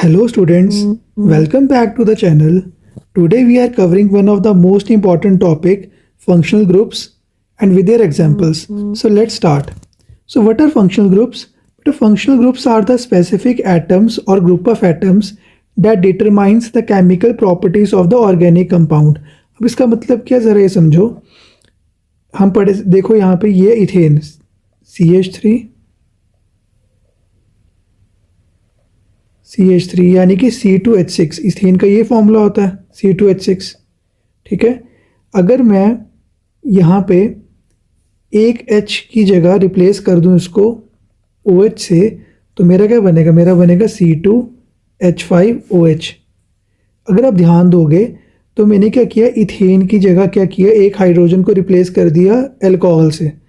Hello students, welcome back to the channel. Today we are covering one of the most important topic, functional groups and with their examples. So let's start. So what are functional groups? The functional groups are the specific atoms or group of atoms that determines the chemical properties of the organic compound. अब इसका मतलब क्या जरा ये समझो. हम पढ़े देखो यहाँ पे ये इथेन CH3 CH3 यानी कि C2H6 इथेन का ये फॉर्मूला होता है C2H6. ठीक है, अगर मैं यहाँ पे एक H की जगह रिप्लेस कर दूँ इसको OH से तो मेरा क्या बनेगा, मेरा बनेगा C2H5OH. अगर आप ध्यान दोगे तो मैंने क्या किया, इथेन की जगह क्या किया, एक हाइड्रोजन को रिप्लेस कर दिया अल्कोहल से.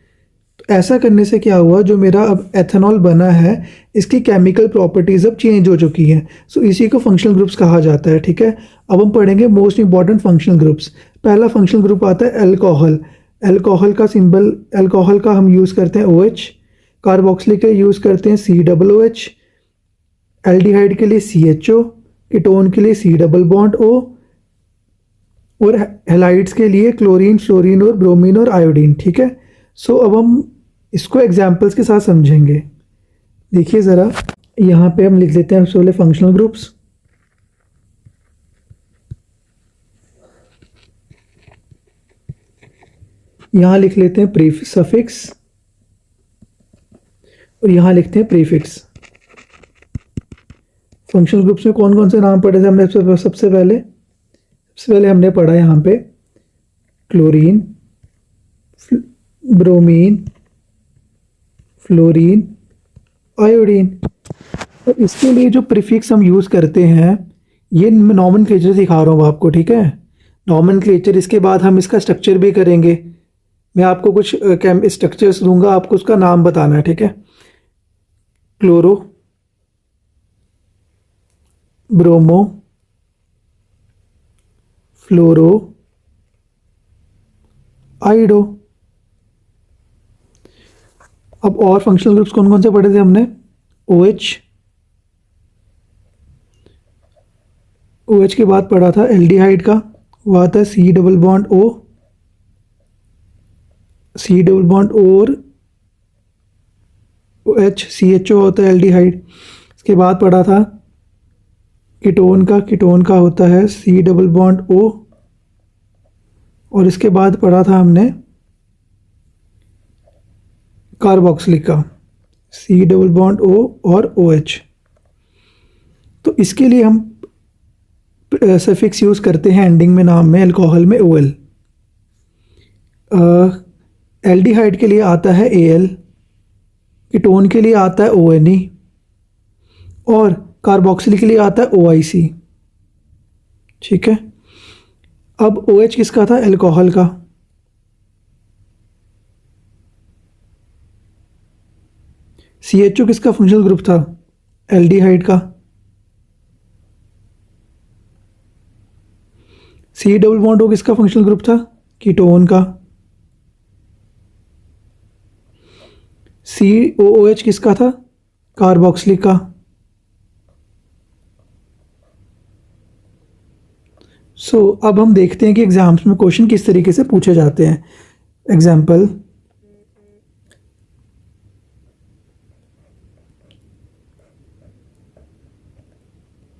तो ऐसा करने से क्या हुआ, जो मेरा अब एथेनॉल बना है इसकी केमिकल प्रॉपर्टीज़ अब चेंज हो चुकी हैं. सो इसी को फंक्शनल ग्रुप्स कहा जाता है. ठीक है, अब हम पढ़ेंगे मोस्ट इंपॉर्टेंट फंक्शनल ग्रुप्स. पहला फंक्शनल ग्रुप आता है अल्कोहल. अल्कोहल का सिंबल, अल्कोहल का हम यूज़ करते हैं OH, कार्बोक्सिलिक के यूज़ करते हैं COOH, एल्डिहाइड के लिए CHO, कीटोन के लिए C डबल बॉन्ड O और हैलाइड्स के लिए क्लोरीन, फ्लोरीन और ब्रोमीन और आयोडीन. ठीक है, सो अब हम इसको एग्जाम्पल्स के साथ समझेंगे. देखिए ज़रा, यहाँ पे हम लिख लेते हैं सबसे फंक्शनल ग्रुप्स. यहाँ लिख लेते हैं सफिक्स और यहाँ लिखते हैं प्रीफिक्स. फंक्शनल ग्रुप्स में कौन कौन से नाम पढ़े थे हमने? सबसे पहले हमने पढ़ा यहाँ पे क्लोरीन, ब्रोमीन, फ्लोरीन, आयोडीन. तो इसके लिए जो प्रीफिक्स हम यूज़ करते हैं, ये नॉमेनक्लेचर दिखा रहा हूँ आपको. ठीक है, नॉमेनक्लेचर. इसके बाद हम इसका स्ट्रक्चर भी करेंगे. मैं आपको कुछ स्ट्रक्चर्स दूंगा, आपको उसका नाम बताना है. ठीक है, क्लोरो, ब्रोमो, फ्लोरो, आइडो. अब और फंक्शनल ग्रुप्स कौन कौन से पढ़े थे हमने? OH के बाद पढ़ा था एल्डिहाइड का, वो आता है C double bond O, C double bond O और OH, CHO होता है एल्डिहाइड. इसके बाद पढ़ा था कीटोन का होता है C डबल बॉन्ड O और इसके बाद पढ़ा था हमने कार्बोक्सिलिक का C डबल बॉन्ड O और OH. तो इसके लिए हम सफिक्स यूज़ करते हैं एंडिंग में नाम में. अल्कोहल में OL, एल्डिहाइड के लिए आता है AL, कीटोन के लिए आता है ONE और कार्बोक्सिलिक के लिए आता है OIC. ठीक है, अब OH किसका था? अल्कोहल का. CHO किसका फंक्शनल ग्रुप था? एल्डिहाइड का. C डबल बॉन्ड O किसका फंक्शनल ग्रुप था? कीटोन का. COOH किसका था? कार्बोक्सिलिक का. अब हम देखते हैं कि एग्जाम्स में क्वेश्चन किस तरीके से पूछे जाते हैं. एग्जाम्पल,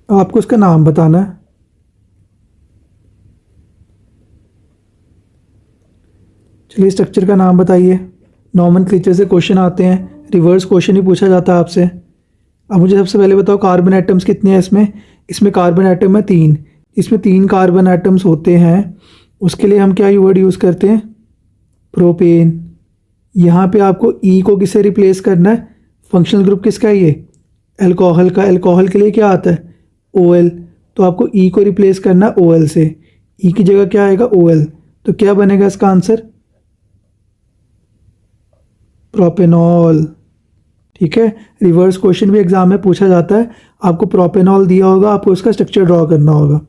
आपको उसका नाम बताना है. चलिए, स्ट्रक्चर का नाम बताइए. नॉमेनक्लेचर से क्वेश्चन आते हैं, रिवर्स क्वेश्चन ही पूछा जाता है आपसे. अब मुझे सबसे पहले बताओ कार्बन एटम्स कितने हैं इसमें कार्बन एटम है 3. इसमें 3 कार्बन एटम्स होते हैं. उसके लिए हम क्या वर्ड यूज़ करते हैं? प्रोपेन. यहाँ पे आपको E को किससे रिप्लेस करना है? फंक्शनल ग्रुप किसका है ये? अल्कोहल का. अल्कोहल के लिए क्या आता है? OL. तो आपको E को रिप्लेस करना है OL से. E की जगह क्या आएगा? OL. तो क्या बनेगा इसका आंसर? प्रोपेनॉल. ठीक है, रिवर्स क्वेश्चन भी एग्जाम में पूछा जाता है. आपको प्रोपेनॉल दिया होगा, आपको इसका स्ट्रक्चर ड्रॉ करना होगा.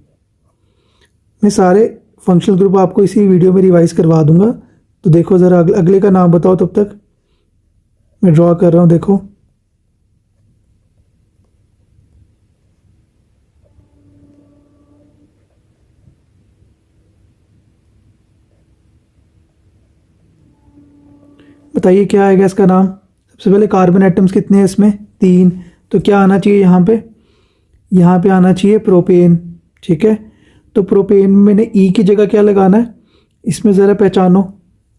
मैं सारे फंक्शनल ग्रुप आपको इसी वीडियो में रिवाइज करवा दूंगा. तो देखो ज़रा, अगले का नाम बताओ. तब तक मैं ड्रॉ कर रहा हूँ. देखो, बताइए क्या आएगा इसका नाम। सबसे पहले कार्बन एटम्स कितने हैं इसमें, 3। तो क्या आना चाहिए यहाँ पे आना चाहिए प्रोपेन। ठीक है, तो प्रोपेन में मैंने ई की जगह क्या लगाना है, इसमें ज़रा पहचानो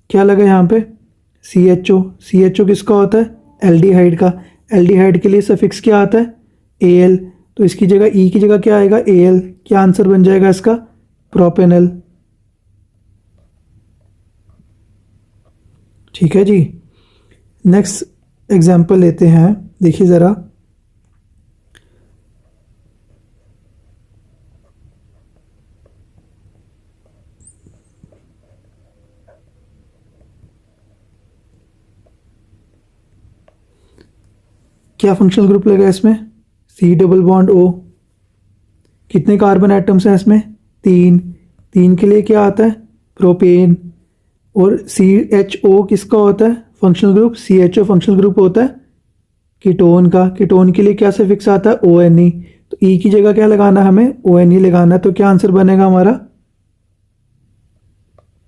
क्या लगा यहाँ पे, CHO। CHO किसका होता है, एल्डिहाइड का। एल्डिहाइड के लिए सफिक्स क्या आता है, AL। तो इसकी जगह ई की जगह क्या आएगा, AL। क्या आंसर बन जाएगा इसका, प्रोपेनल। ठीक है जी, नेक्स्ट एग्जाम्पल लेते हैं, देखिए ज़रा। क्या फंक्शनल ग्रुप लगा इसमें, C⋅O। कितने कार्बन एटम्स हैं इसमें, 3। 3 के लिए क्या आता है, प्रोपेन। और CHO किसका होता है functional group, CHO functional group होता है कीटोन का। कीटोन के लिए क्या सफिक्स आता है, ONE। तो ई की जगह क्या लगाना है हमें, ONE लगाना है। तो क्या आंसर बनेगा हमारा,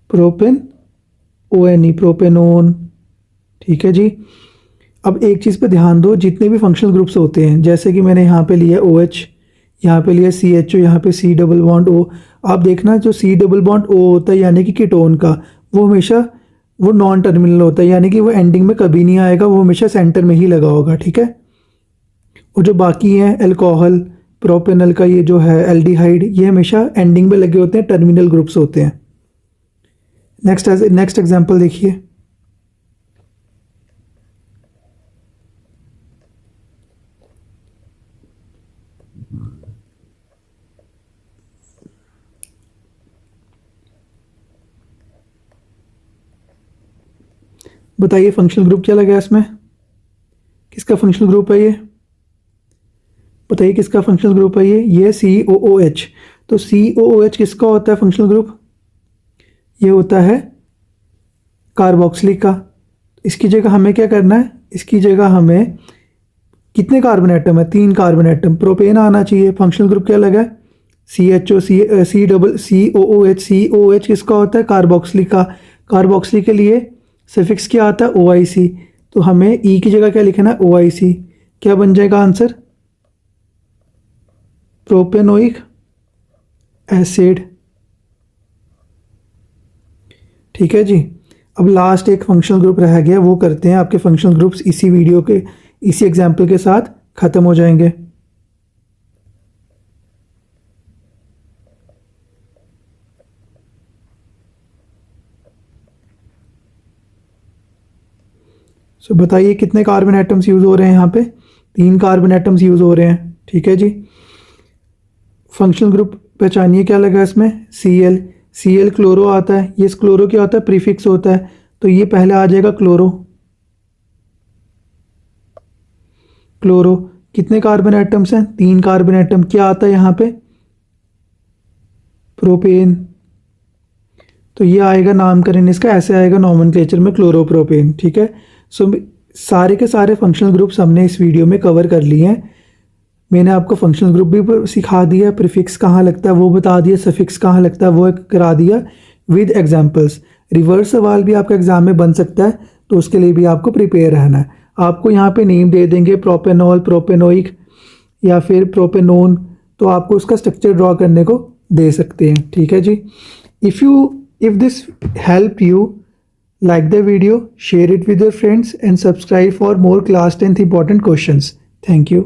प्रोपेन ONE, प्रोपेनोन। ठीक है जी। अब एक चीज़ पे ध्यान दो, जितने भी फंक्शनल ग्रुप्स होते हैं, जैसे कि मैंने यहाँ पे लिया OH, यहाँ पे लिया CHO, यहाँ पे C⋅O। आप देखना जो C⋅O होता है यानी कि कीटोन का, वो हमेशा वो नॉन टर्मिनल होता है, यानी कि वो एंडिंग में कभी नहीं आएगा, वो हमेशा सेंटर में ही लगा होगा। ठीक है, और जो बाकी हैं अल्कोहल, प्रोपेनल का ये जो है एल्डिहाइड, ये हमेशा एंडिंग में लगे होते हैं, टर्मिनल ग्रुप्स होते हैं। नेक्स्ट एग्जाम्पल देखिए। बताइए फंक्शनल ग्रुप क्या लगा इसमें, किसका फंक्शनल ग्रुप है ये, बताइए किसका फंक्शनल ग्रुप है ये COOH। तो COOH किसका होता है फंक्शनल ग्रुप, ये होता है कार्बोक्सिलिक का। इसकी जगह हमें क्या करना है, इसकी जगह हमें कितने कार्बन एटम है, 3 कार्बन एटम, प्रोपेन आना चाहिए। फंक्शनल ग्रुप क्या लगा है, CHO, COOH। COOH किसका होता है, कार्बोक्सिलिक का। कार्बोक्सिलिक के लिए सफिक्स क्या आता है, OIC। तो हमें ई की जगह क्या लिखना है, OIC। क्या बन जाएगा आंसर, प्रोपेनोइक एसिड। ठीक है जी। अब लास्ट एक फंक्शनल ग्रुप रह गया, वो करते हैं। आपके फंक्शनल ग्रुप्स इसी वीडियो के इसी एग्जाम्पल के साथ ख़त्म हो जाएंगे। सो बताइए कितने कार्बन एटम्स यूज़ हो रहे हैं यहाँ पे, 3 कार्बन एटम्स यूज़ हो रहे हैं। ठीक है जी। फंक्शनल ग्रुप पहचानिए क्या लगा इसमें, Cl क्लोरो आता है। ये क्लोरो क्या होता है, प्रीफिक्स होता है। तो ये पहले आ जाएगा क्लोरो। कितने कार्बन एटम्स हैं, 3 कार्बन एटम। क्या आता है यहाँ पे, प्रोपेन। तो ये आएगा नामकरण इसका ऐसे आएगा नॉमेनक्लेचर में, क्लोरोप्रोपेन। ठीक है। सो सारे के सारे फंक्शनल ग्रुप्स हमने इस वीडियो में कवर कर लिए हैं। मैंने आपको फंक्शनल ग्रुप भी सिखा दिया, प्रीफिक्स कहाँ लगता है वो बता दिया, सफिक्स कहाँ लगता है वो करा दिया विद एग्जांपल्स। रिवर्स सवाल भी आपका एग्जाम में बन सकता है, तो उसके लिए भी आपको प्रिपेयर रहना है। आपको यहाँ पे नेम दे देंगे, प्रोपेनॉल, प्रोपेनोइक या फिर प्रोपेनोन, तो आपको उसका स्ट्रक्चर ड्रॉ करने को दे सकते हैं। ठीक है जी। If this help you, like the video, share it with your friends and subscribe for more class 10th important questions. Thank you.